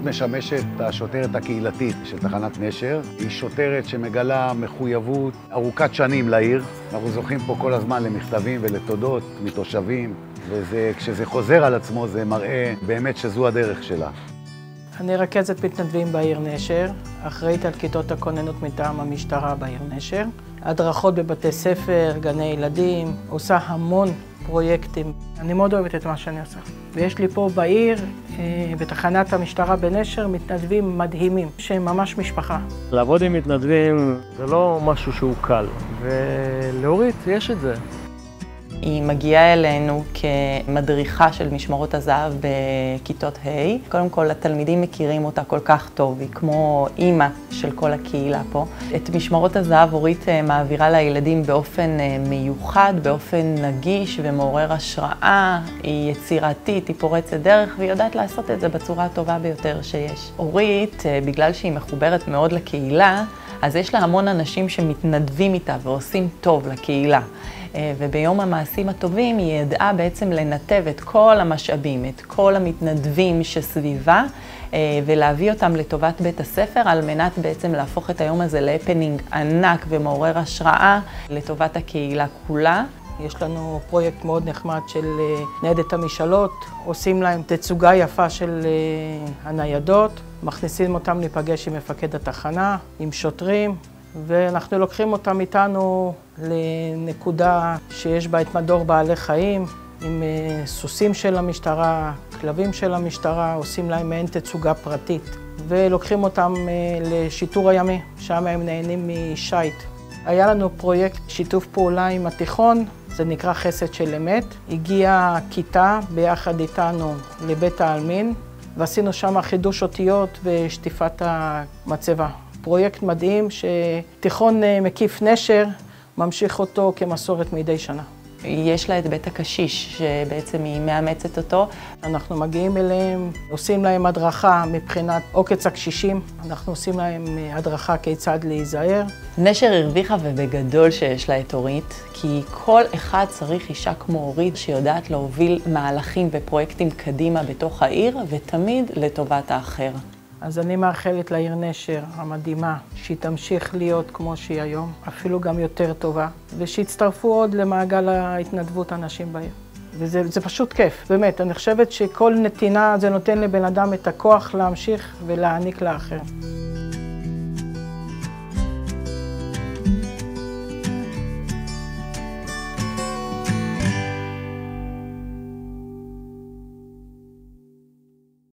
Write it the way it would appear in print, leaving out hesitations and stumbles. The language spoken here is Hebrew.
אורית משמשת השוטרת הקהילתית של תחנת נשר. היא שוטרת שמגלה מחויבות ארוכת שנים לעיר. אנחנו זוכים פה כל הזמן למכתבים ולתודות מתושבים, וכשזה חוזר על עצמו זה מראה באמת שזו הדרך שלה. אני רכזת מתנדבים בעיר נשר, אחראית על כיתות הכוננות מטעם המשטרה בעיר נשר. הדרכות בבתי ספר, גני ילדים, עושה המון פרויקטים. אני מאוד אוהבת את מה שאני עושה. ויש לי פה בעיר, בתחנת המשטרה בנשר, מתנדבים מדהימים, שהם ממש משפחה. לעבוד עם מתנדבים זה לא משהו שהוא קל, ולאורית יש את זה. היא מגיעה אלינו כמדריכה של משמרות הזהב בכיתות ה'. קודם כל, התלמידים מכירים אותה כל כך טוב, היא כמו אימא של כל הקהילה פה. את משמרות הזהב אורית מעבירה לילדים באופן מיוחד, באופן נגיש ומעורר השראה. היא יצירתית, היא פורצת דרך, והיא יודעת לעשות את זה בצורה הטובה ביותר שיש. אורית, בגלל שהיא מחוברת מאוד לקהילה, אז יש לה המון אנשים שמתנדבים איתה ועושים טוב לקהילה. וביום המעשים הטובים היא ידעה בעצם לנתב את כל המשאבים, את כל המתנדבים שסביבה, ולהביא אותם לטובת בית הספר, על מנת בעצם להפוך את היום הזה להפנינג ענק ומעורר השראה לטובת הקהילה כולה. יש לנו פרויקט מאוד נחמד של ניידת המשאלות, עושים להם תצוגה יפה של הניידות, מכניסים אותם להיפגש עם מפקד התחנה, עם שוטרים, ואנחנו לוקחים אותם איתנו לנקודה שיש בה את מדור בעלי חיים, עם סוסים של המשטרה, כלבים של המשטרה, עושים להם מעין תצוגה פרטית, ולוקחים אותם לשיטור הימי, שם הם נהנים משייט. היה לנו פרויקט שיתוף פעולה עם התיכון, זה נקרא חסד של אמת. הגיעה כיתה ביחד איתנו לבית העלמין, ועשינו שם חידוש אותיות ושטיפת המצבה. פרויקט מדהים שתיכון מקיף נשר ממשיך אותו כמסורת מדי שנה. יש לה את בית הקשיש שבעצם היא מאמצת אותו. אנחנו מגיעים אליהם, עושים להם הדרכה מבחינת עוקץ הקשישים. אנחנו עושים להם הדרכה כיצד להיזהר. נשר הרוויחה ובגדול שיש לה את אורית, כי כל אחד צריך אישה כמו אורית שיודעת להוביל מהלכים ופרויקטים קדימה בתוך העיר ותמיד לטובת האחר. אז אני מאחלת לעיר נשר המדהימה שהיא תמשיך להיות כמו שהיא היום, אפילו גם יותר טובה, ושיצטרפו עוד למעגל ההתנדבות אנשים בעיר. וזה פשוט כיף, באמת. אני חושבת שכל נתינה זה נותן לבן אדם את הכוח להמשיך ולהעניק לאחר.